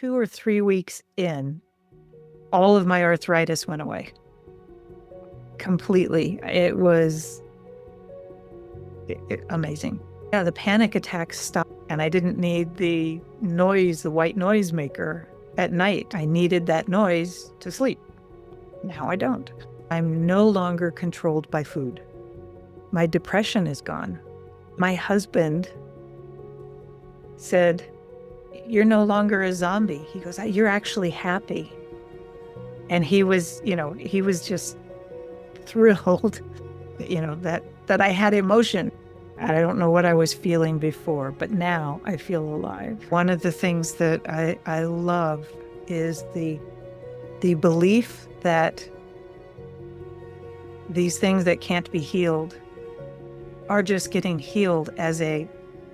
2 or 3 weeks in, all of my arthritis went away completely. It was amazing. Yeah, the panic attacks stopped, and I didn't need the white noise maker at night. I needed that noise to sleep. Now I don't. I'm no longer controlled by food. My depression is gone. My husband said, "You're no longer a zombie." He goes, "You're actually happy." And he was just thrilled, that I had emotion. I don't know what I was feeling before, but now I feel alive. One of the things that I love is the belief that these things that can't be healed are just getting healed as a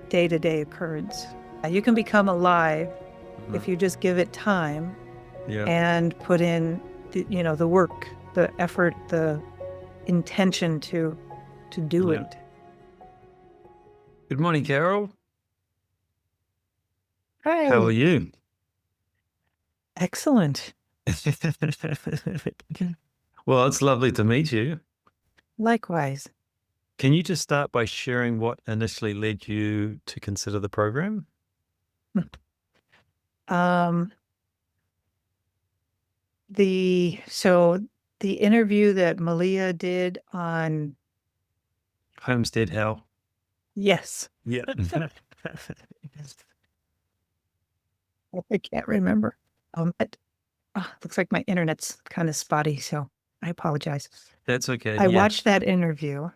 day-to-day occurrence. You can become alive if you just give it time and put in the work, the effort, the intention to do it. Good morning, Carrol. Hi. How are you? Excellent. Well, it's lovely to meet you. Likewise. Can you just start by sharing what initially led you to consider the program? The interview that Malia did on Homestead Hell. Yes. Yeah. I can't remember. Looks like my internet's kind of spotty, so I apologize. That's okay. I watched that interview,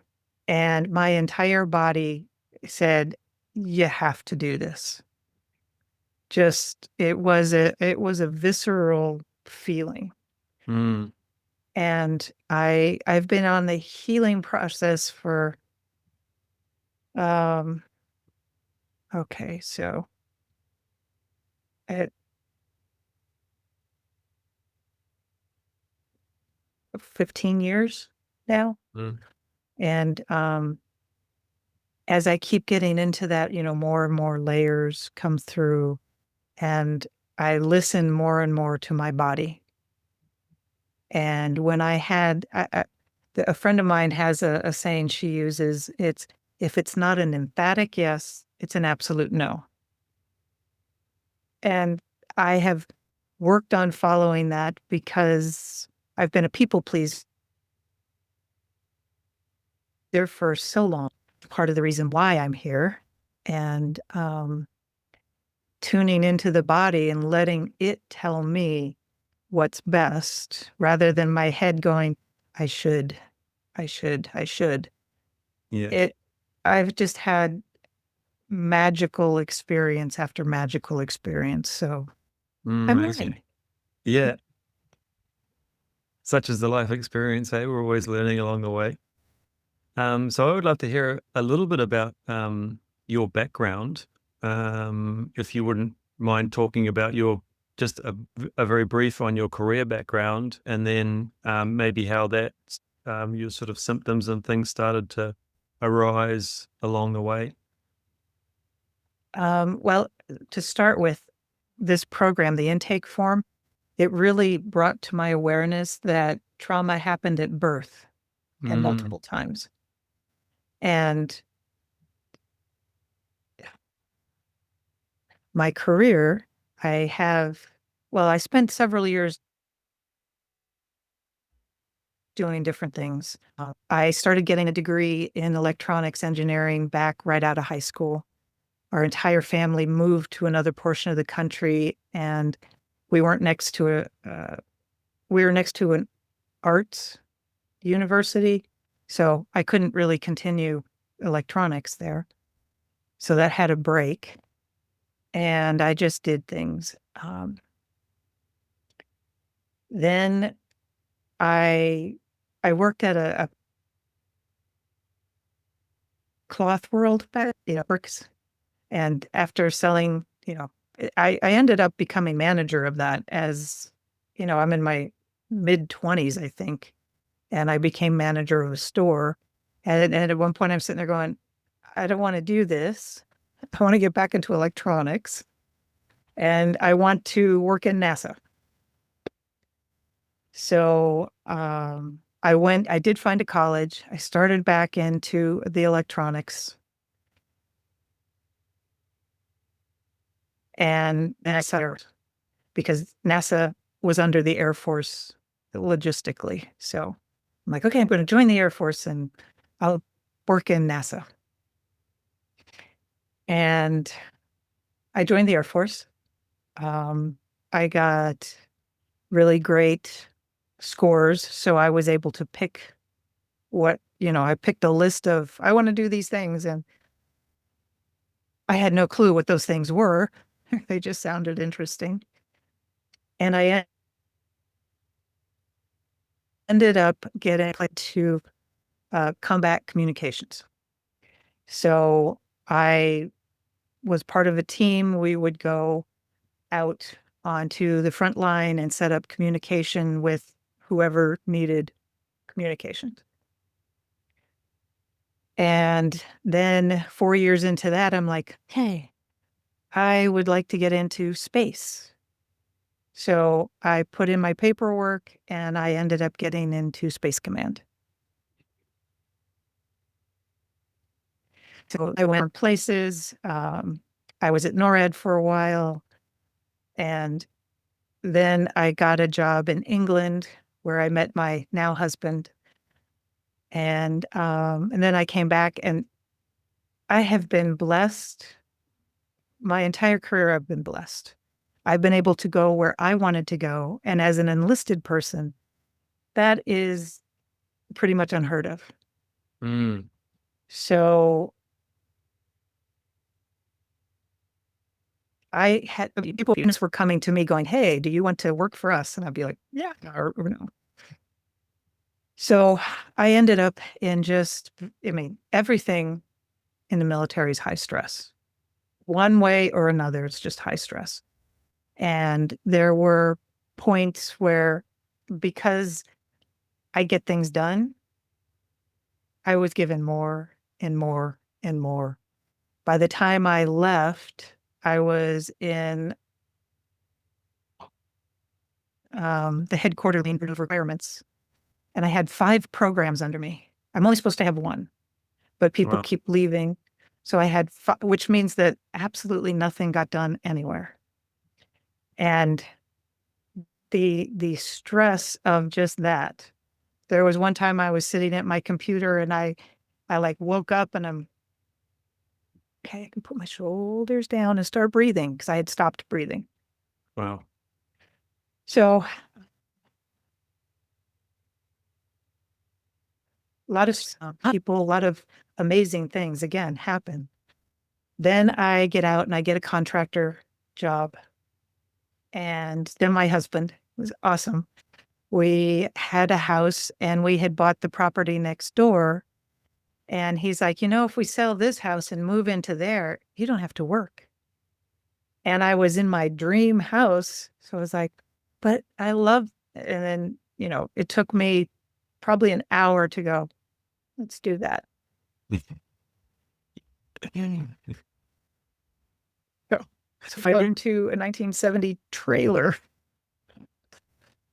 and my entire body said, "You have to do this." It was a visceral feeling. And I've been on the healing process for so at 15 years now. And as I keep getting into that, more and more layers come through, and I listen more and more to my body. And when I had, a friend of mine has a saying she uses, if it's not an emphatic yes, it's an absolute no. And I have worked on following that because I've been a people pleaser for so long. Part of the reason why I'm here, and tuning into the body and letting it tell me what's best rather than my head going, I should. Yeah. I've just had magical experience after magical experience. So I'm learning. Yeah. Such is the life experience, eh? We're always learning along the way. So I would love to hear a little bit about your background. If you wouldn't mind talking about just a very brief on your career background, and then maybe how that your sort of symptoms and things started to arise along the way. Well, to start with, this program, the intake form, it really brought to my awareness that trauma happened at birth and multiple times. And my career, I spent several years doing different things. I started getting a degree in electronics engineering back right out of high school. Our entire family moved to another portion of the country, and we weren't next to we were next to an arts university, so I couldn't really continue electronics there. So that had a break, and I just did things. Then I worked at a cloth world, works. And after selling, I ended up becoming manager of that as, I'm in my mid-20s, I think. And I became manager of a store. And at one point I'm sitting there going, I don't want to do this. I want to get back into electronics. and I want to work in NASA. So I did find a college. I started back into the electronics, and then I started because NASA was under the Air Force logistically. So I'm like, okay, I'm going to join the Air Force and I'll work in NASA. And I joined the Air Force. Um, I got really great scores. So I was able to pick I picked a list of, I want to do these things. And I had no clue what those things were. They just sounded interesting. And I ended up getting to combat communications. So I was part of a team. We would go out onto the front line and set up communication with whoever needed communications. And then 4 years into that, I'm like, hey, I would like to get into space. So I put in my paperwork and I ended up getting into Space Command. So I went places. I was at NORAD for a while. And then I got a job in England where I met my now husband. And then I came back and I have been blessed. My entire career, I've been blessed. I've been able to go where I wanted to go. And as an enlisted person, that is pretty much unheard of. Mm. So I had people were coming to me going, hey, do you want to work for us? And I'd be like, yeah, or no. So I ended up in everything in the military is high stress. One way or another, it's just high stress. And there were points where, because I get things done, I was given more and more and more. By the time I left, I was in the headquarters of requirements, and I had 5 programs under me. I'm only supposed to have one, but people Wow. keep leaving. So I had, which means that absolutely nothing got done anywhere. And the stress of just that. There was one time I was sitting at my computer and I like woke up and I'm okay, I can put my shoulders down and start breathing because I had stopped breathing. Wow. So a lot of people, a lot of amazing things again happen. Then I get out and I get a contractor job. And then my husband was awesome. We had a house and we had bought the property next door. And he's like, if we sell this house and move into there, you don't have to work. And I was in my dream house. So I was like, but I love, and then, it took me probably an hour to go, let's do that. So I went into a 1970 trailer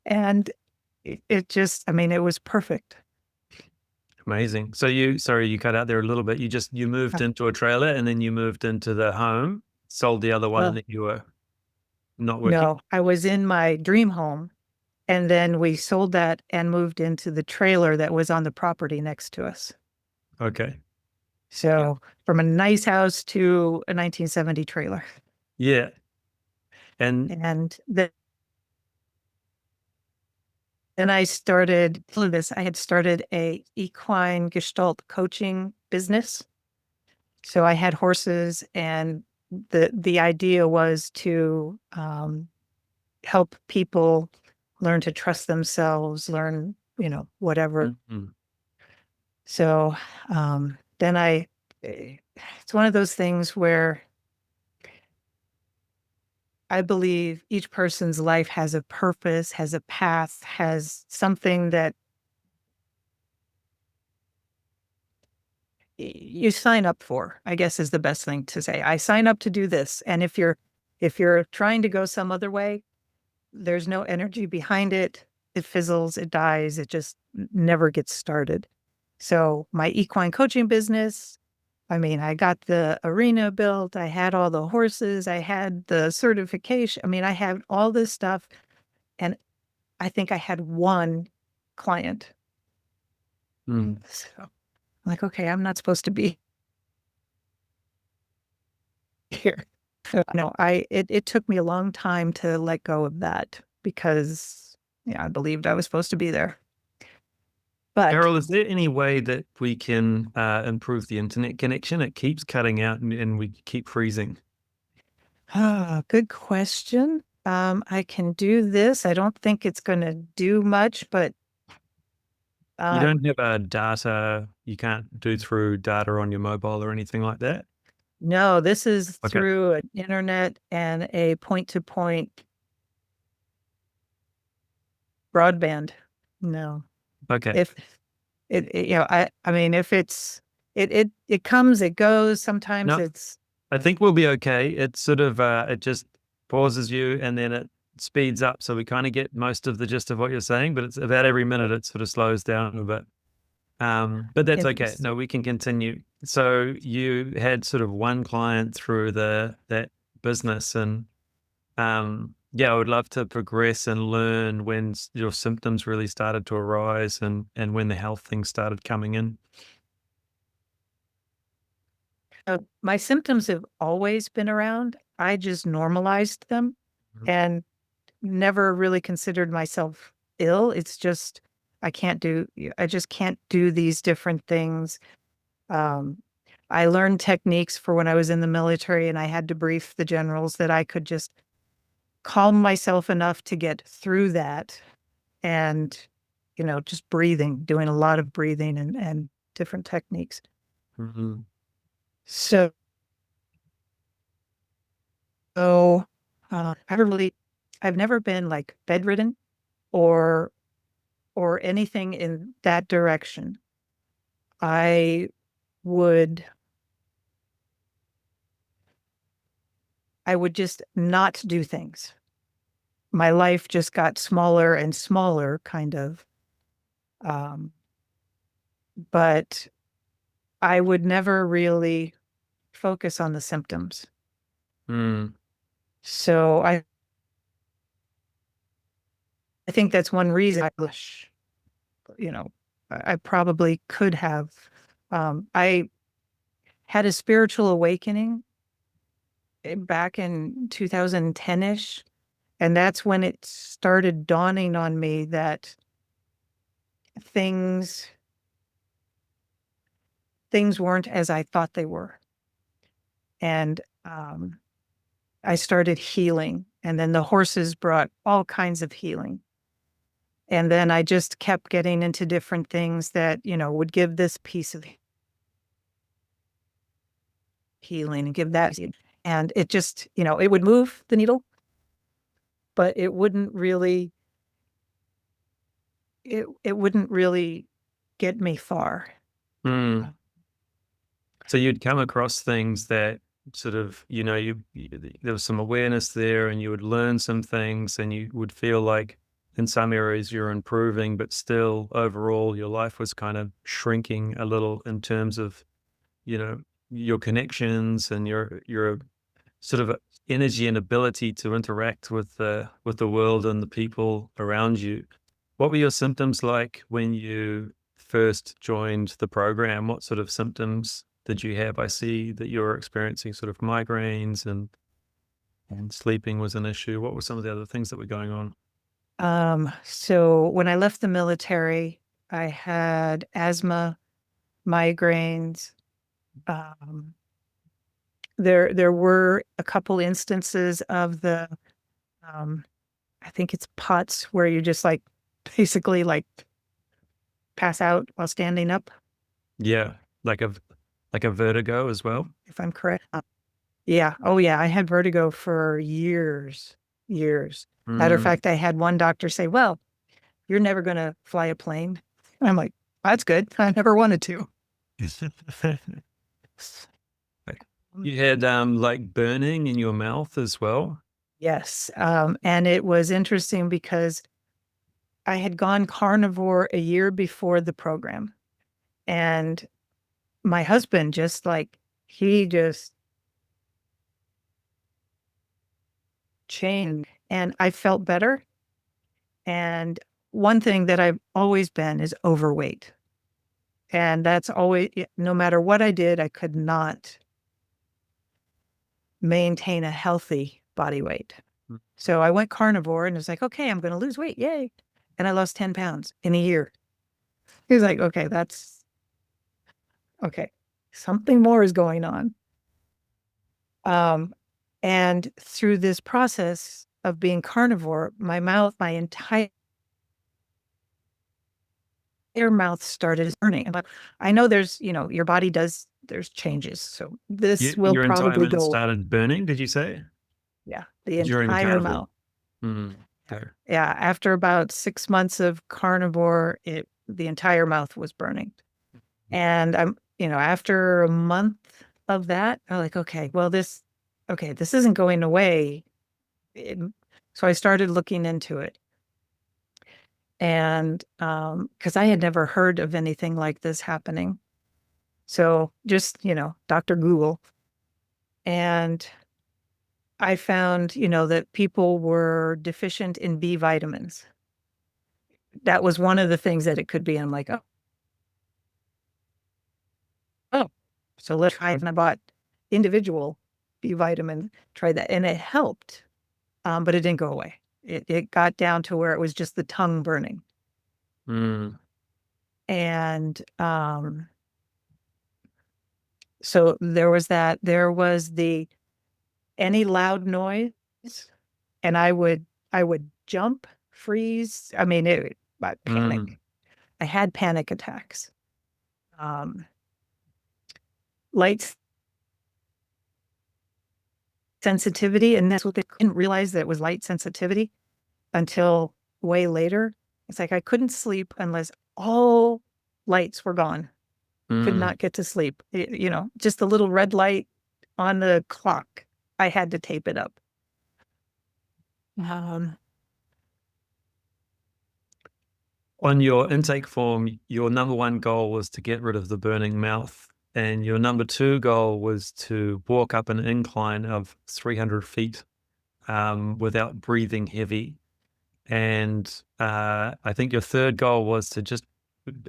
and it just, it was perfect. Amazing. So you cut out there a little bit. You moved into a trailer and then you moved into the home, sold the other one that you were not working. No, I was in my dream home and then we sold that and moved into the trailer that was on the property next to us. Okay. So from a nice house to a 1970 trailer. Yeah. And then I started this. I had started a equine gestalt coaching business. So I had horses, and the idea was to help people learn to trust themselves, learn, whatever. mm-hmm. So then it's one of those things where I believe each person's life has a purpose, has a path, has something that you sign up for, I guess is the best thing to say. I sign up to do this. And if If you're trying to go some other way, there's no energy behind it. It fizzles, it dies, it just never gets started. So my equine coaching business, I mean, I got the arena built, I had all the horses, I had the certification. I mean, I had all this stuff. And I think I had one client. Mm. So I'm like, okay, I'm not supposed to be here. So, no, it took me a long time to let go of that because yeah, I believed I was supposed to be there. But Carol, is there any way that we can improve the internet connection? It keeps cutting out and we keep freezing. good question. I can do this. I don't think it's going to do much, but You uh, don't have a data, you can't do through data on your mobile or anything like that? no, this is Okay. through an internet and a point-to-point broadband. No, Okay. if I mean, if it comes, it goes. Sometimes No, it's I think we'll be okay. It's sort of, it just pauses you and then it speeds up. So we kind of get most of the gist of what you're saying, but it's about every minute it sort of slows down a bit. But that's okay. it's No, we can continue. So you had sort of one client through that business, and yeah, I would love to progress and learn when your symptoms really started to arise and when the health things started coming in. my symptoms have always been around. I just normalized them and never really considered myself ill. It's just I just can't do these different things. Um, I learned techniques for when I was in the military and I had to brief the generals that I could just calm myself enough to get through that and, just breathing, doing a lot of breathing and different techniques. Mhm. So, so I've never been like bedridden or anything in that direction. I would I would just not do things. My life just got smaller and smaller, kind of. Um, but I would never really focus on the symptoms. Mm. So I think that's one reason I wish, you know, I probably could have. I had a spiritual awakening back in 2010-ish. And that's when it started dawning on me that things things weren't as I thought they were. And I started healing. And then the horses brought all kinds of healing. And then I just kept getting into different things that, would give this piece of healing and give that. And it just, it would move the needle, but it wouldn't really get me far. Mm. So you'd come across things that sort of, there was some awareness there and you would learn some things and you would feel like in some areas you're improving, but still overall your life was kind of shrinking a little in terms of, you know, your connections and your sort of energy and ability to interact with the world and the people around you. What were your symptoms like when you first joined the program? What sort of symptoms did you have? I see that you're experiencing sort of migraines and sleeping was an issue. What were some of the other things that were going on? So when I left the military, I had asthma, migraines. Um, there were a couple instances of um, I think it's POTS where you just like basically like pass out while standing up, Yeah, like a vertigo as well. if I'm correct. Yeah. Oh yeah. I had vertigo for years, years. Matter of Mm. fact, I had one doctor say, well, you're never going to fly a plane. And I'm like, that's good. I never wanted to. You had like burning in your mouth as well. Yes. And it was interesting because I had gone carnivore a year before the program. And my husband just like, he just changed and I felt better. And one thing that I've always been is overweight. And that's always, no matter what I did, I could not maintain a healthy body weight. Mm. So I went carnivore and was like, okay, I'm going to lose weight. Yay. And I lost 10 pounds in a year. He was like, okay, that's okay. Something more is going on. And through this process of being carnivore, my mouth, my entire mouth started burning. And I know there's, your body does, there's changes. So this will Your probably entire go, started burning, did you say? yeah, the During the entire carnival? mouth. Mm, okay. Yeah. After about 6 months of carnivore, the entire mouth was burning. And after a month of that, I'm like, okay, well, this isn't going away. So I started looking into it. And because I had never heard of anything like this happening. So just, Dr. Google. And I found, that people were deficient in B vitamins. That was one of the things that it could be. I'm like, oh, so let's try it. And I bought individual B vitamin, tried that, and it helped, but it didn't go away. It got down to where it was just the tongue burning. Mm, And so there was that. There was the any loud noise, and I would jump, freeze. I mean, I mm, panic. I had panic attacks. Um, light sensitivity, and that's what they didn't realize that it was light sensitivity until way later. It's like I couldn't sleep unless all lights were gone. Could mm. not get to sleep. Just a little red light on the clock. I had to tape it up. Um, On your intake form, your number one goal was to get rid of the burning mouth, and your number two goal was to walk up an incline of 300 feet without breathing heavy. And I think your third goal was to just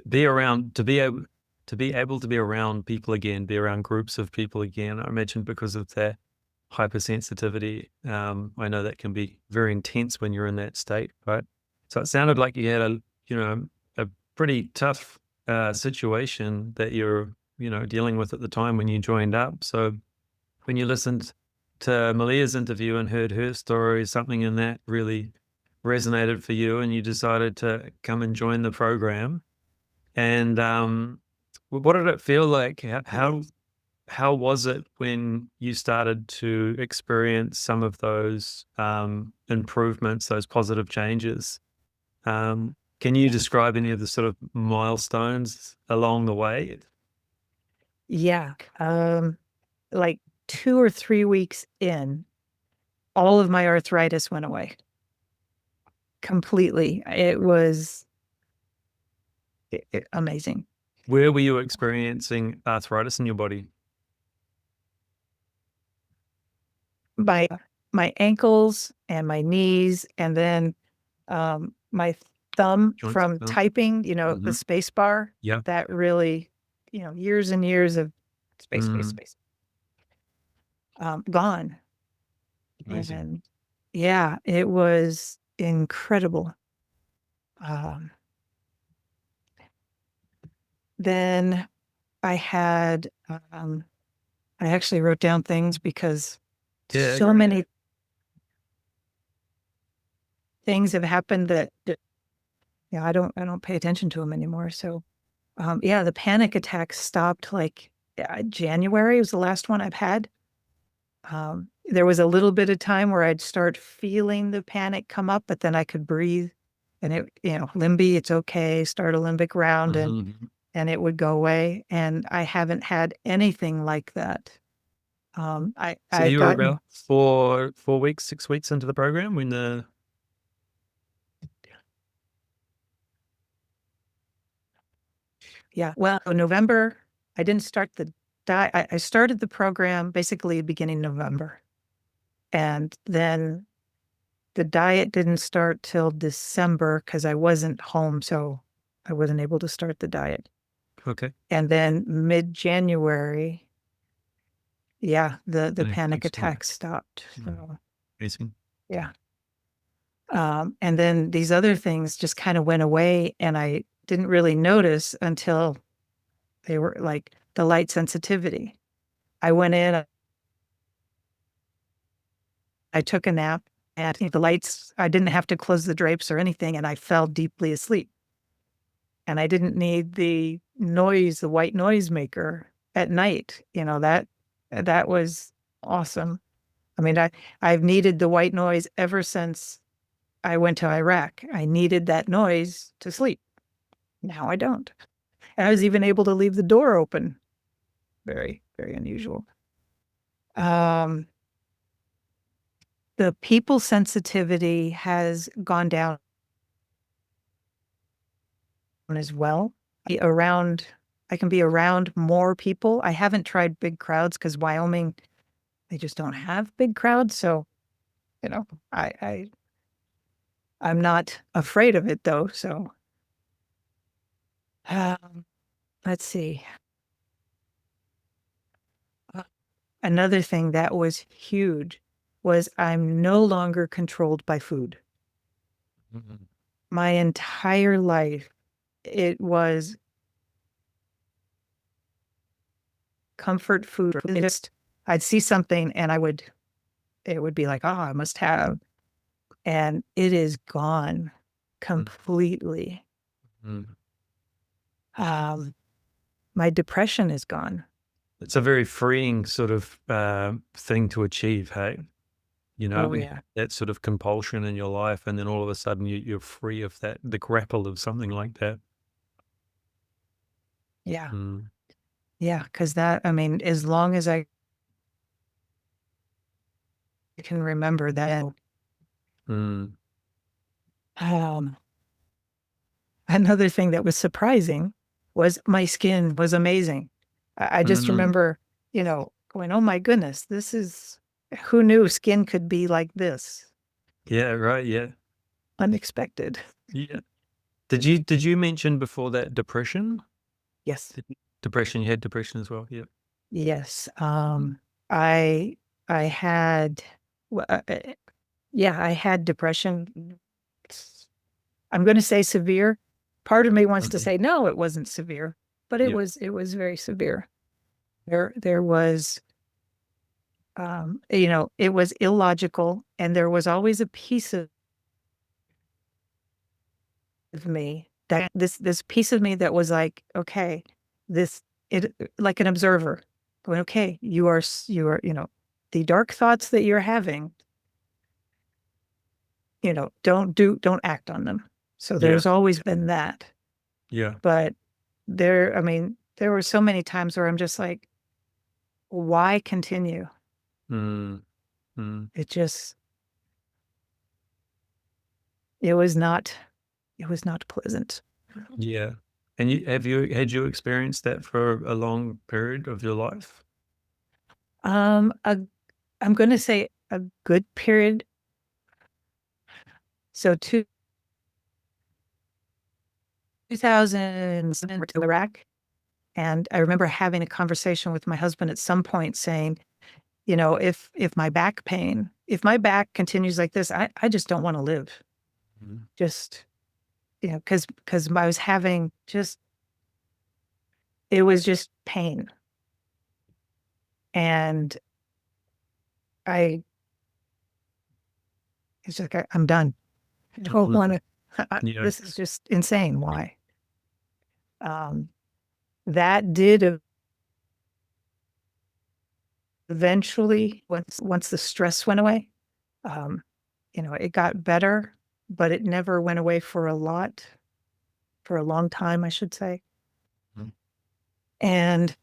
be around, to be able to be around people again, be around groups of people again. I imagine because of their hypersensitivity. I know that can be very intense when you're in that state, right? So it sounded like you had a pretty tough situation that you're, dealing with at the time when you joined up. So when you listened to Malia's interview and heard her story, something in that really resonated for you, and you decided to come and join the program. And what did it feel like? How was it when you started to experience some of those improvements, those positive changes? Can you describe any of the sort of milestones along the way? yeah. Like 2 or 3 weeks in, all of my arthritis went away completely. It was amazing. Where were you experiencing arthritis in your body? My ankles and my knees, and then my thumb Joints? from typing, the Mm-hmm. space bar, Yeah. that really, years and years of space, space, Mm, space, gone. amazing. And yeah, it was incredible. Um, then I had, I actually wrote down things because Yeah. so many things have happened that, I don't pay attention to them anymore. So, yeah, the panic attacks stopped like January was the last one I've had. There was a little bit of time where I'd start feeling the panic come up, but then I could breathe and limby, it's okay, start a limbic round Mhm. and it would go away. And I haven't had anything like that So I'd you were gotten, about 4 weeks, 6 weeks into the program when the yeah, well, November, I didn't start the diet. I started the program basically beginning November. And then the diet didn't start till December because I wasn't home. So I wasn't able to start the diet. okay, And then mid-January, yeah, the and it panic kickstarted. attacks stopped. So Amazing. yeah. And then these other things just kind of went away, and I didn't really notice until they were like the light sensitivity. I went in, I took a nap, and the lights, I didn't have to close the drapes or anything, and I fell deeply asleep. And I didn't need the noise, the white noise maker at night. That was awesome. I mean, I've needed the white noise ever since I went to Iraq. I needed that noise to sleep. Now I don't. And I was even able to leave the door open. Very, very unusual. Um, the people sensitivity has gone down as well. Around, I can be around more people. I haven't tried big crowds because Wyoming, they just don't have big crowds. So, you know, I, I I'm not afraid of it though. So, um, let's see. Uh, Another thing that was huge was I'm no longer controlled by food. Mhm. My entire life, it was comfort food. I'd see something and it would be like, oh, I must have. And it is gone completely. Mhm. Um, my depression is gone. It's a very freeing sort of thing to achieve, hey? Oh, We yeah. that sort of compulsion in your life, and then all of a sudden you're free of that, the grapple of something like that. Yeah. Mm. Yeah. Cause I mean, as long as I can remember that, Mm. um, another thing that was surprising was my skin was amazing. I just Mm. remember, going, oh my goodness, who knew skin could be like this? Yeah, right. Yeah, Unexpected. yeah. Did you mention before that depression? Yes. Depression. You had depression as well. Yeah. Yes. I, I had, w- uh, uh, yeah, I had depression. I'm going to say severe. Part of me wants to Mhm. say, no, it wasn't severe, but Yeah. it was very severe. There was, it was illogical, and there was always a piece of me this piece of me that was like, okay, this it like an observer going, okay, you are, the dark thoughts that you're having, don't act on them. So Yeah. there's always been that. Yeah. But I mean, there were so many times where I'm just like, why continue? Mm. Mm. It just, it was not, it was not pleasant. Yeah. And had you experienced that for a long period of your life? Um, a, I'm going to say a good period. So 2007 to Iraq. And I remember having a conversation with my husband at some point saying, if if my back continues like this, I just don't want to live. Mm. Just, because I was having just, it was just pain. And I, it's like, I'm done. I don't Mm. want to, Yeah. this is just insane. Why? Um, that did eventually, once the stress went away, um, it got better, but it never went away for a long time, I should say. Mm. And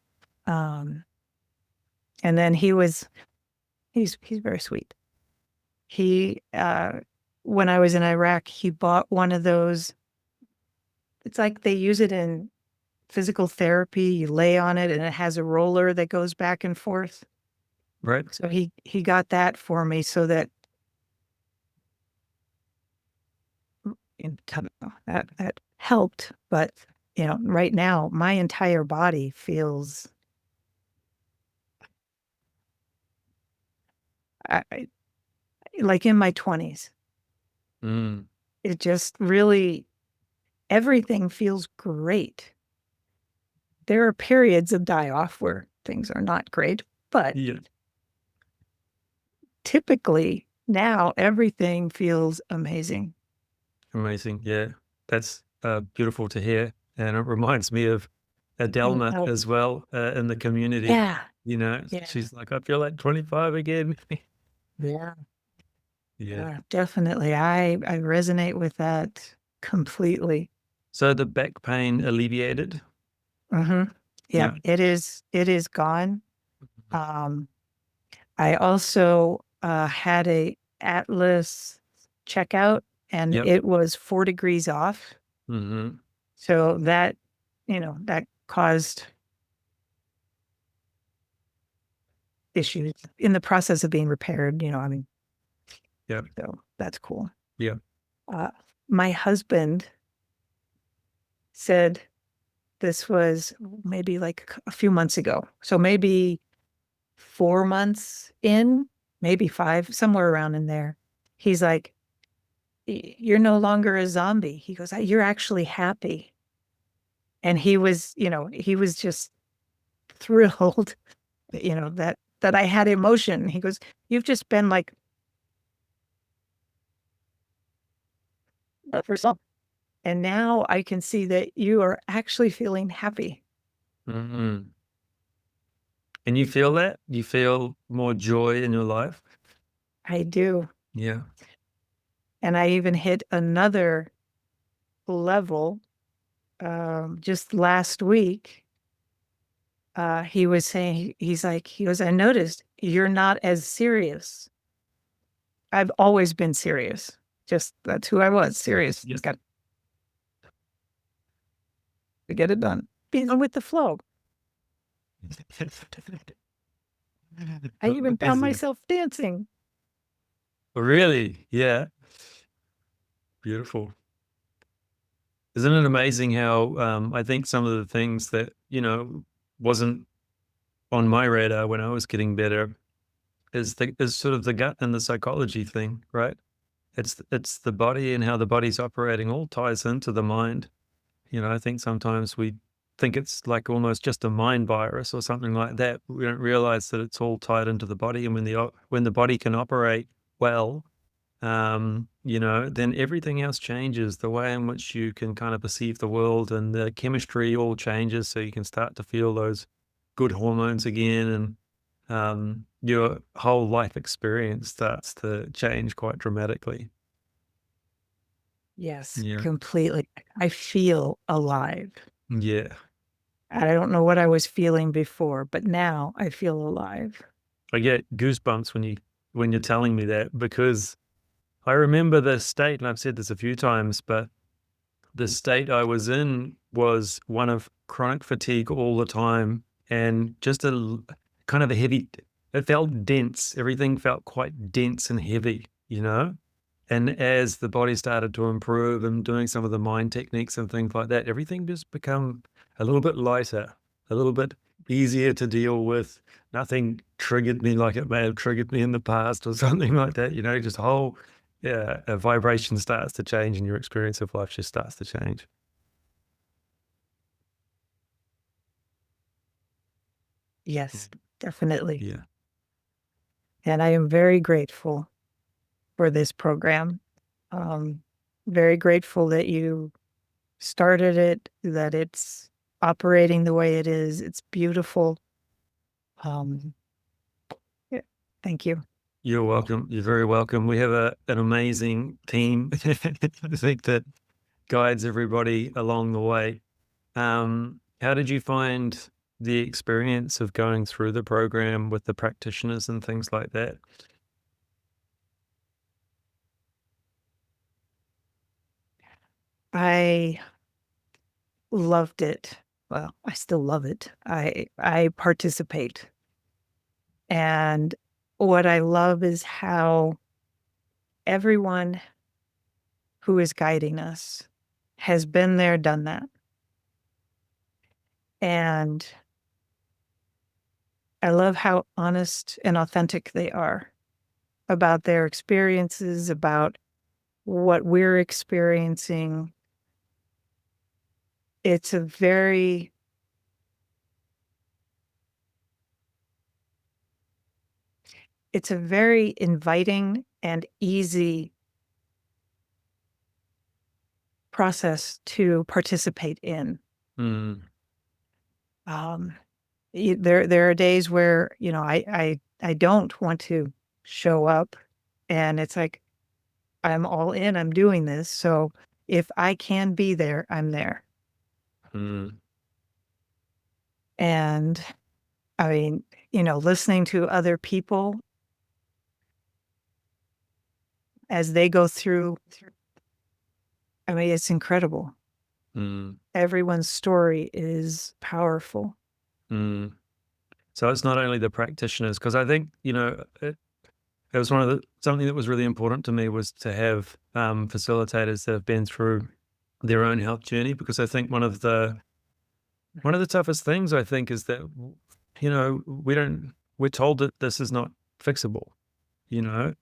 um, And then he's very sweet. He when I was in Iraq, he bought one of those. It's like they use it in physical therapy. You lay on it and it has a roller that goes back and forth. Right. So he got that for me so that that helped. But right now my entire body feels I, like in my 20s. Mm. It just really everything feels great. There are periods of die off where things are not great, but Yeah. typically now everything feels amazing. Amazing. Yeah. That's beautiful to hear. And it reminds me of Adelma Oh, as well in the community. yeah, yeah, She's like, I feel like 25 again. yeah, Yeah. yeah, definitely. I resonate with that completely. So the back pain alleviated. Hmm. Yeah, Yeah. it is gone. Um, I also had a Atlas checkout and Yep. it was 4 degrees off. Hmm. So that caused issues in the process of being repaired, I mean, Yep. so that's cool. Yep. Uh, my husband said this was maybe like a few months ago. So maybe 4 months in, maybe five, somewhere around in there. He's like, You're no longer a zombie. He goes, You're actually happy. And he was just thrilled, that I had emotion. He goes, You've just been like for some. And now I can see that you are actually feeling happy. Hmm. And you feel that? You feel more joy in your life? I do. Yeah. And I even hit another level just last week. He was saying, he goes, I noticed you're not as serious. I've always been serious. Just that's who I was, serious. Yes. Just got to get it done. Being with the flow. I even found Amazing. myself dancing. Really? Yeah. Beautiful. Isn't it amazing how I think some of the things that, wasn't on my radar when I was getting better is sort of the gut and the psychology thing, right? It's the body and how the body's operating all ties into the mind. I think sometimes we think it's like almost just a mind virus or something like that. We don't realize that it's all tied into the body, and when the body can operate well, then everything else changes. The way in which you can kind of perceive the world and the chemistry all changes, so you can start to feel those good hormones again, and your whole life experience starts to change quite dramatically. Yes, Yeah. completely. I feel alive. Yeah. And I don't know what I was feeling before, but now I feel alive. I get goosebumps when you're telling me that, because I remember the state, and I've said this a few times, but the state I was in was one of chronic fatigue all the time, and just kind of a heavy, it felt dense. Everything felt quite dense and heavy, And as the body started to improve and doing some of the mind techniques and things like that, everything just become a little bit lighter, a little bit easier to deal with. Nothing triggered me like it may have triggered me in the past or something like that, just whole, yeah, a vibration starts to change and your experience of life just starts to change. Yes, definitely. Yeah. And I am very grateful for this program. Um, Very grateful that you started it, that it's operating the way it is. It's beautiful. Um, yeah, thank you. You're welcome. You're very welcome. We have an amazing team, I think, that guides everybody along the way. How did you find the experience of going through the program with the practitioners and things like that? I loved it. Well, I still love it. I participate. And what I love is how everyone who is guiding us has been there, done that. And I love how honest and authentic they are about their experiences, about what we're experiencing. It's a very it's a very inviting and easy process to participate in. Mm, Um, there are days where, I don't want to show up, and it's like, I'm all in, I'm doing this. So if I can be there, I'm there. mm, And I mean, listening to other people as they go through, I mean, it's incredible. mm, Everyone's story is powerful. mm. So it's not only the practitioners, because I think, it was something that was really important to me was to have facilitators that have been through their own health journey, because I think one of the toughest things I think is that, we're told that this is not fixable,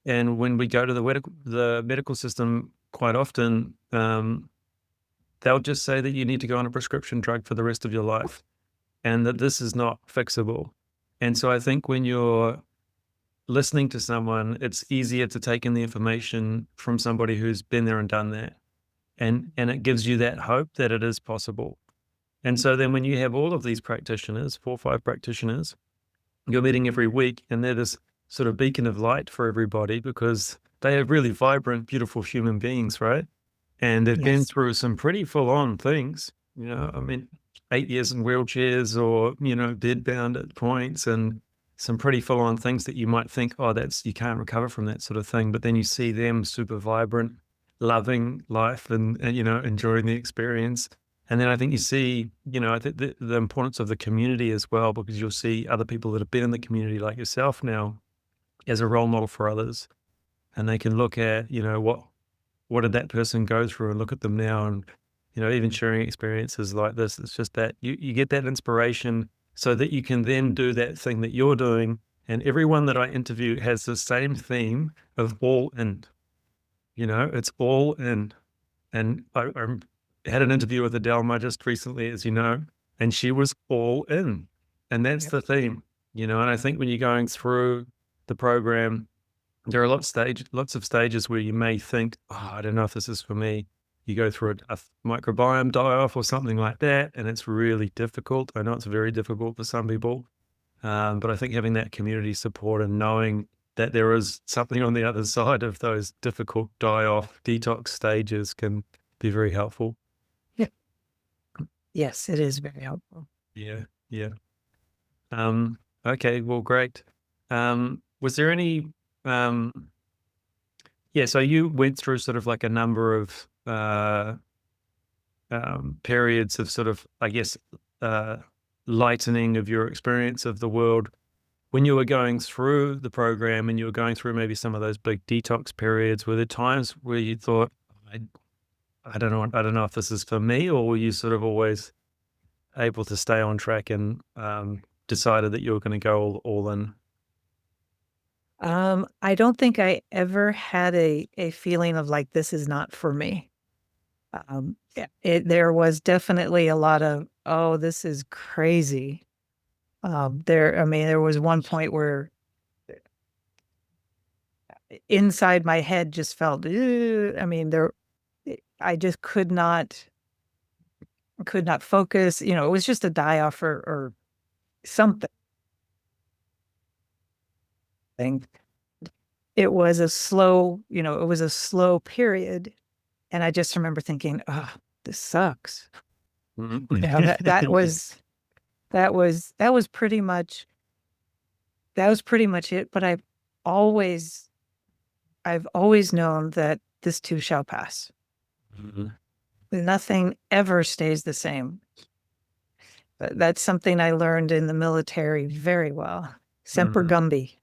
and when we go to the medical system quite often, they'll just say that you need to go on a prescription drug for the rest of your life and that this is not fixable. And so I think when you're listening to someone, it's easier to take in the information from somebody who's been there and done that. And it gives you that hope that it is possible. And so then when you have all of these practitioners, 4 or 5 practitioners, you're meeting every week, and they're this sort of beacon of light for everybody because they are really vibrant, beautiful human beings, right? And they've been Yes. through some pretty full on things, I mean, 8 years in wheelchairs or, bedbound at points, and some pretty full on things that you might think, oh, you can't recover from that sort of thing. But then you see them super vibrant, loving life and enjoying the experience. And then I think you see, I think the importance of the community as well, because you'll see other people that have been in the community like yourself now as a role model for others. And they can look at, what did that person go through, and look at them now, and even sharing experiences like this. It's just that you get that inspiration so that you can then do that thing that you're doing. And everyone that I interview has the same theme of all in. It's all in. And I had an interview with Adelma just recently, as you know, and she was all in. And that's Yep. the theme, and I think when you're going through the program, there are lots of stages where you may think, oh, I don't know if this is for me. You go through a microbiome die-off or something like that, and it's really difficult. I know it's very difficult for some people, but I think having that community support and knowing that there is something on the other side of those difficult die-off detox stages can be very helpful. Yeah. Yes, it is very helpful. Yeah, yeah. Okay, well, great. Was there any Yeah, so you went through sort of like a number of periods of sort of, I guess, uh, lightening of your experience of the world. When you were going through the program and you were going through maybe some of those big detox periods, were there times where you thought, I, I don't know if this is for me, or were you sort of always able to stay on track and decided that you were going to go all in? I don't think I ever had a feeling of like, this is not for me. There was definitely a lot of, oh, this is crazy. I mean, there was one point where inside my head just felt, "Ugh." I mean, I just could not focus. It was just a die off or something. It was a slow period. And I just remember thinking, oh, this sucks. Mhm. That was, that was pretty much it. But always I've always known that this too shall pass. Mhm. Nothing ever stays the same. That's something I learned in the military very well. Semper Mhm. Gumby.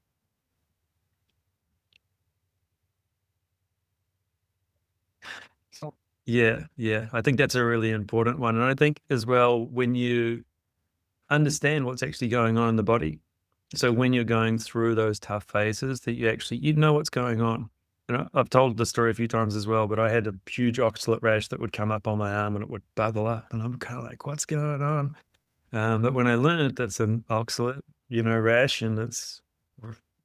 So, Yeah, yeah. I think that's a really important one. And I think as well, when you understand what's actually going on in the body. So when you're going through those tough phases, that you know what's going on. I've told the story a few times as well, but I had a huge oxalate rash that would come up on my arm and it would bubble up, and I'm kind of like, what's going on? But when I learned that's an oxalate, rash, and it's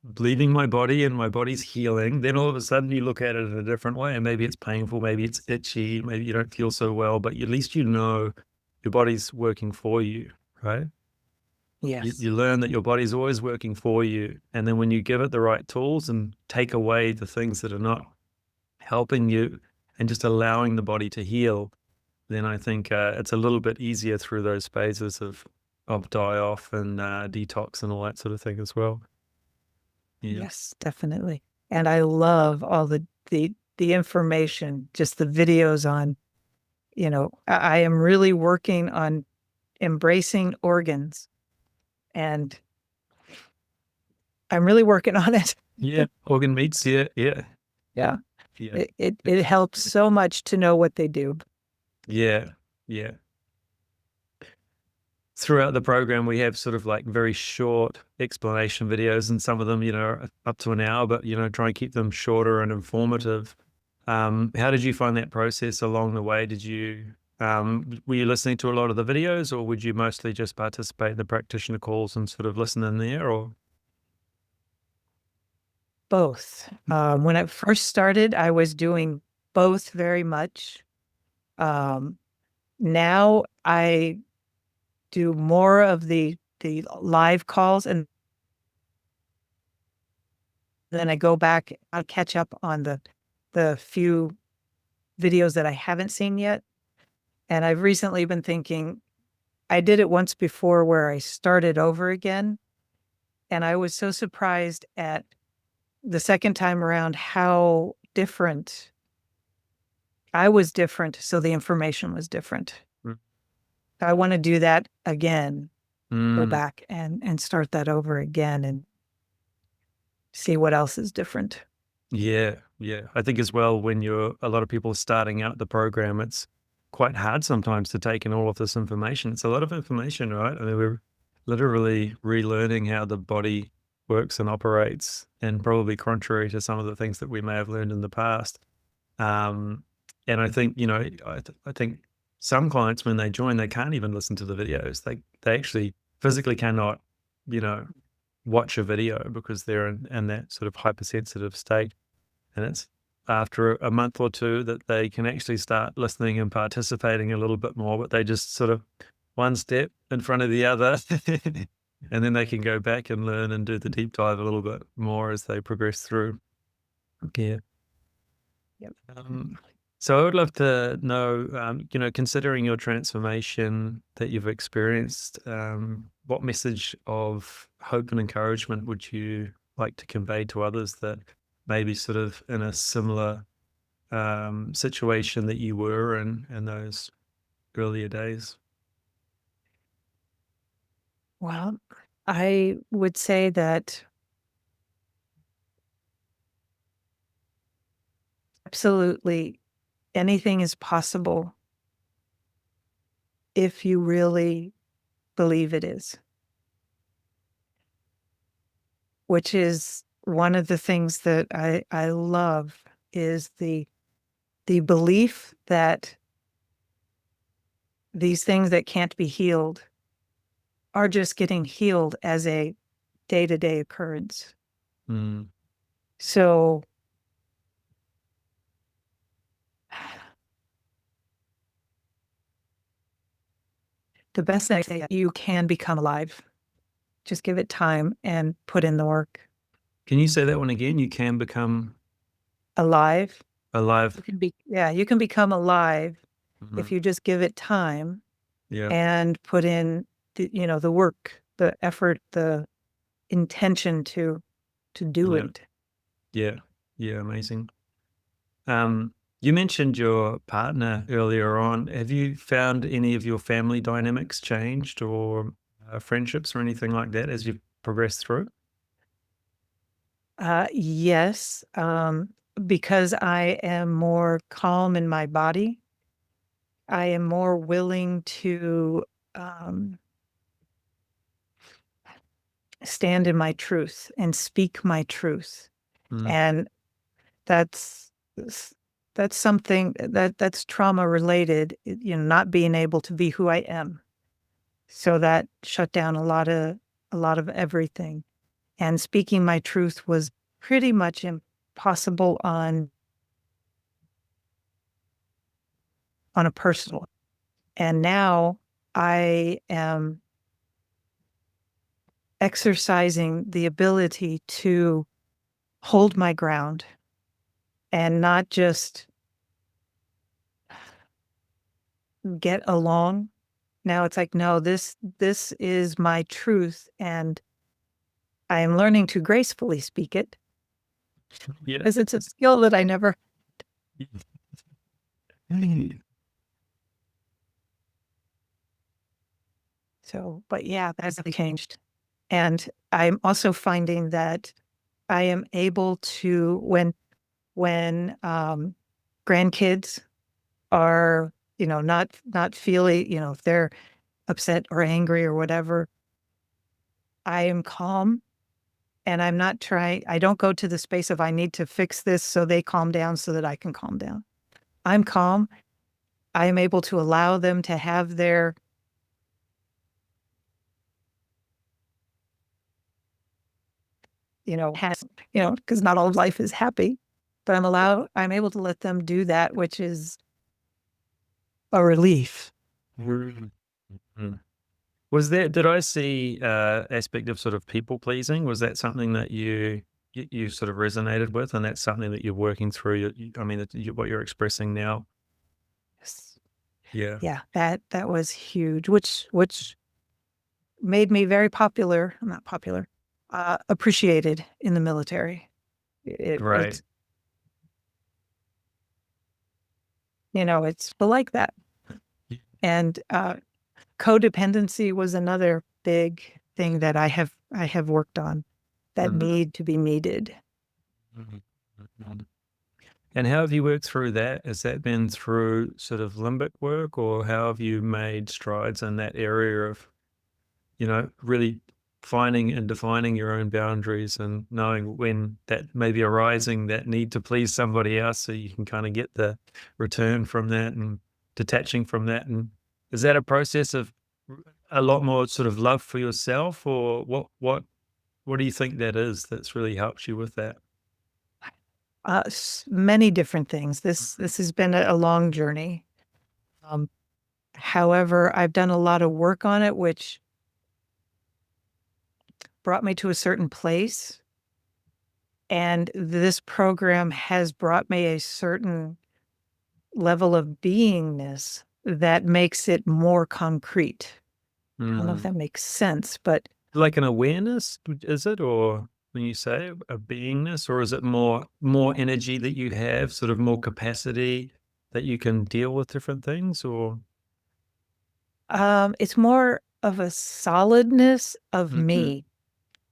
bleeding my body and my body's healing, then all of a sudden you look at it in a different way. And maybe it's painful, maybe it's itchy, maybe you don't feel so well, but at least you know your body's working for you, right? You, yes. you learn that your body's always working for you. And then when you give it the right tools and take away the things that are not helping you and just allowing the body to heal, then I think it's a little bit easier through those phases of die off and detox and all that sort of thing as well. Yeah. Yes, definitely. And I love all the information, just the videos on, I am really working on embracing organs, and I'm really working on it. Yeah. Organ meats. Yeah. Yeah. Yeah. Yeah. It helps so much to know what they do. Yeah. Yeah. Throughout the program, we have sort of like very short explanation videos, and some of them, are up to an hour, but, try and keep them shorter and informative. How did you find that process along the way? Were you listening to a lot of the videos, or would you mostly just participate in the practitioner calls and sort of listen in there, or? Both. When I first started, I was doing both very much. Um, Now I do more of the live calls, and then I go back, I'll catch up on the few videos that I haven't seen yet. And I've recently been thinking, I did it once before where I started over again, and I was so surprised at the second time around how different I was different, so the information was different. Mm. I want to do that again, go Mm. back and start that over again and see what else is different. Yeah, yeah. I think as well, when a lot of people starting out the program, it's quite hard sometimes to take in all of this information. It's a lot of information, right? I mean, we're literally relearning how the body works and operates, and probably contrary to some of the things that we may have learned in the past. Um, and I think, I think some clients, when they join, they can't even listen to the videos. They actually physically cannot, you know, watch a video because they're in that sort of hypersensitive state. And it's after a month or two that they can actually start listening and participating a little bit more, but they just sort of one step in front of the other. And then they can go back and learn and do the deep dive a little bit more as they progress through. Yeah. Yep. Um, so I would love to know, considering your transformation that you've experienced, what message of hope and encouragement would you like to convey to others that maybe sort of in a similar situation that you were in those earlier days? Well, I would say that absolutely anything is possible if you really believe it is, which is one of the things that I love is the belief that these things that can't be healed are just getting healed as a day-to-day occurrence. Mm. So the best thing I say, you can become alive. Just give it time and put in the work. Can you say that one again? You can become Alive. alive. You can become alive if Mhm. you just give it time Yeah. and put in the work, the effort, the intention to do Yeah. it. Yeah. Yeah. Amazing. You mentioned your partner earlier on. Have you found any of your family dynamics changed or friendships or anything like that as you've progressed through? Yes, because I am more calm in my body, I am more willing to um, stand in my truth and speak my truth. Mm. And that's that's something that's trauma related, not being able to be who I am. So that shut down a lot of everything. And speaking my truth was pretty much impossible on a personal. And now I am exercising the ability to hold my ground and not just get along. Now it's like, no, this is my truth, and I am learning to gracefully speak it Yeah. because it's a skill that I never. So, but yeah, that's changed. And I'm also finding that I am able to when grandkids are, not feeling, if they're upset or angry or whatever, I am calm and I don't go to the space of I need to fix this so they calm down so that I can calm down. I'm calm. I am able to allow them to have their, has, because not all of life is happy, but I'm able to let them do that, which is a relief. Mm. Mm. Did I see aspect of sort of people pleasing? Was that something that you sort of resonated with, and that's something that you're working through? I mean, what you're expressing now. Yes. Yeah. Yeah, that was huge, which made me very popular, not popular, appreciated in the military. Great. It's like that. And codependency was another big thing that I have worked on, that Mhm. need to be needed. Mhm. Mhm. And how have you worked through that? Has that been through sort of limbic work, or how have you made strides in that area of, really finding and defining your own boundaries and knowing when that may be arising, that need to please somebody else so you can kind of get the return from that and detaching from that? And is that a process of a lot more sort of love for yourself, or what do you think that is that's really helped you with that? Many different things. This has been a long journey. Um, However, I've done a lot of work on it, which brought me to a certain place. And this program has brought me a certain level of beingness that makes it more concrete. I don't know if Mm. that makes sense, but Like an awareness, is it? Or when you say a beingness, or is it more energy that you have, sort of more capacity that you can deal with different things? Or it's more of a solidness of Mhm. me,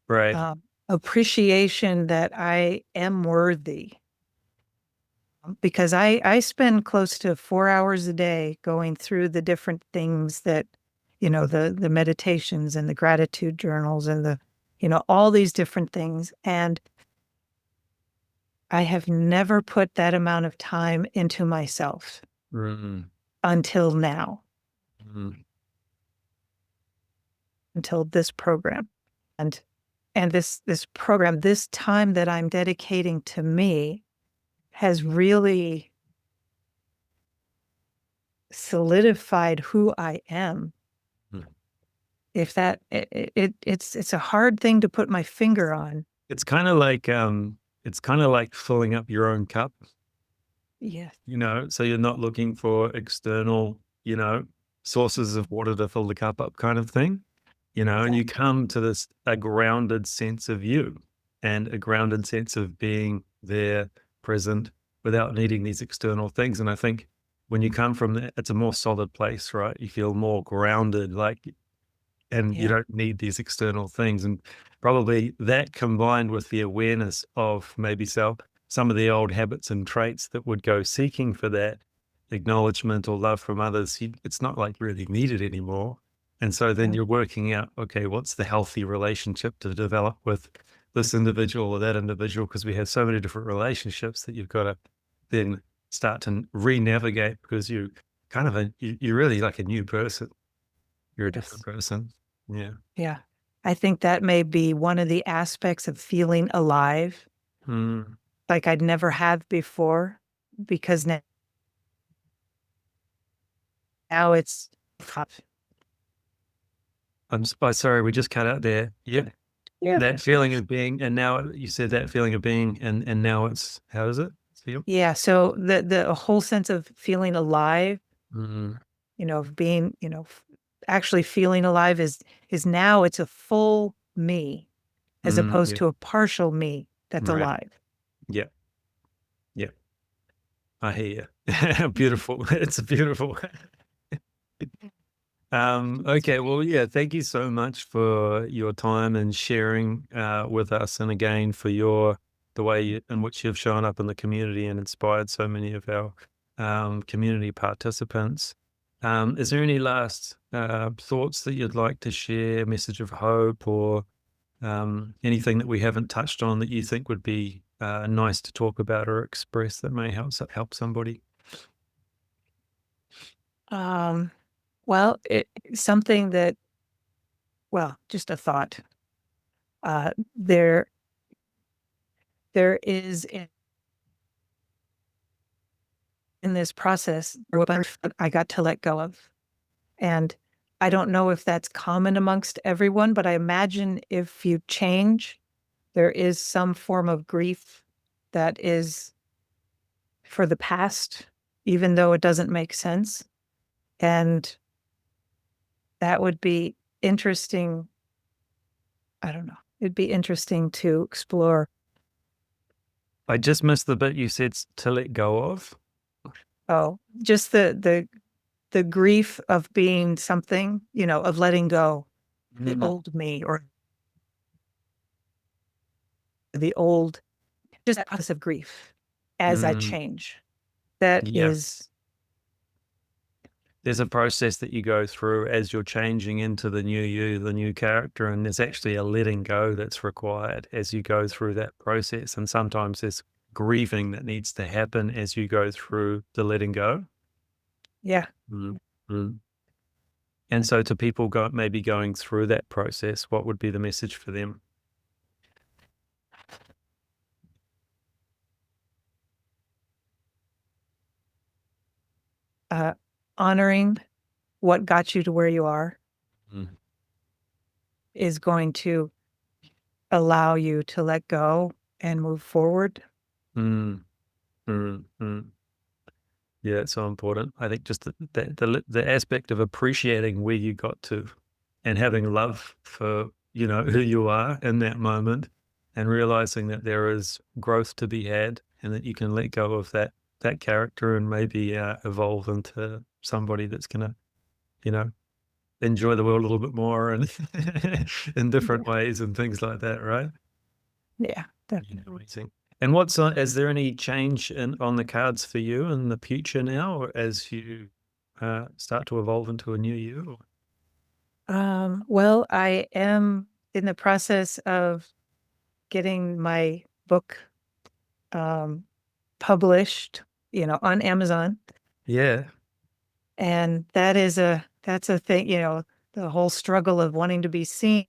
Right. um, appreciation that I am worthy. Because I spend close to 4 hours a day going through the different things that, the meditations and the gratitude journals and all these different things. And I have never put that amount of time into myself Mm. until now, Mm. until this program. And this program, this time that I'm dedicating to me has really solidified who I am. Mm. If that it's a hard thing to put my finger on. It's kind of like filling up your own cup, Yes. so you're not looking for external, sources of water to fill the cup up kind of thing. and you Exactly. come to a grounded sense of you and a grounded sense of being there, present, without needing these external things. And I think when you come from that, it's a more solid place, right? You feel more grounded, and you Yeah. don't need these external things. And probably that combined with the awareness of maybe some of the old habits and traits that would go seeking for that acknowledgement or love from others, it's not like really needed anymore. And so then Yeah. you're working out, okay, what's the healthy relationship to develop with this individual or that individual? Because we have so many different relationships that you've got to then start to re-navigate, because you're really like a new person. You're a different Yes. person. Yeah. Yeah. I think that may be one of the aspects of feeling alive, Mm. like I'd never have before, because now it's Sorry, we just cut out there. Yeah. yeah. That feeling of being, and now you said that feeling of being, and now how does it feel? Yeah. So the whole sense of feeling alive, Mm. of being, actually feeling alive is now it's a full me as Mm. opposed Yeah. to a partial me that's Right. alive. Yeah. Yeah. I hear you. Beautiful. It's beautiful. Okay. Well, yeah, thank you so much for your time and sharing with us. And again, for the way in which you've shown up in the community and inspired so many of our community participants. Is there any last thoughts that you'd like to share, message of hope, or anything that we haven't touched on that you think would be nice to talk about or express that may help somebody? Um, well, something that, well, just a thought. Uh, there, there is in this process what I got to let go of, and I don't know if that's common amongst everyone, but I imagine if you change, there is some form of grief that is for the past, even though it doesn't make sense, and that would be interesting. I don't know. It'd be interesting to explore. I just missed the bit you said to let go of. Oh, just the grief of being something, of letting go the Mm. old me or the old, just that process of grief as I Mm. change. That Yeah. is, There's a process that you go through as you're changing into the new you, the new character, and there's actually a letting go that's required as you go through that process. And sometimes there's grieving that needs to happen as you go through the letting go. yeah, Mm. Mm. And so, to people maybe going through that process, what would be the message for them? uh, honoring what got you to where you are Mm. is going to allow you to let go and move forward. Mm. Mm. Mm. Yeah, it's so important. I think just the aspect of appreciating where you got to and having love for, who you are in that moment, and realizing that there is growth to be had and that you can let go of that character and maybe evolve into somebody that's gonna, you know, enjoy the world a little bit more and in different Yeah, ways and things like that, right? yeah, Yeah, definitely. amazing. And is there any change on the cards for you in the future now, or as you start to evolve into a new you? Well, I am in the process of getting my book um, published, on Amazon. Yeah. And that's a thing, the whole struggle of wanting to be seen,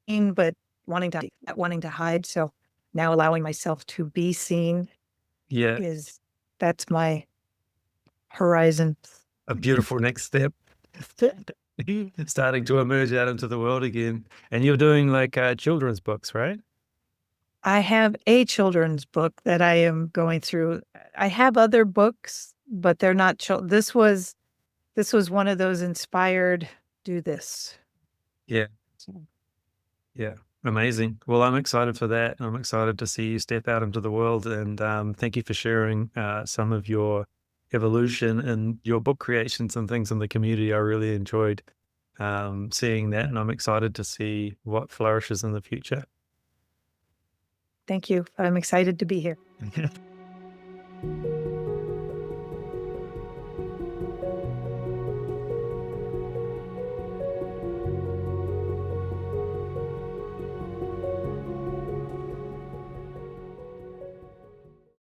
but wanting to hide. So now allowing myself to be seen Yeah. is that's my horizon. A beautiful next step. Starting to emerge out into the world again. And you're doing like children's books, right? I have a children's book that I am going through. I have other books, but they're not this was this was one of those inspired, do this. Yeah. So, Yeah. Amazing. Well, I'm excited for that. I'm excited to see you step out into the world. And thank you for sharing some of your evolution and your book creations and things in the community. I really enjoyed seeing that. And I'm excited to see what flourishes in the future. thank you. I'm excited to be here.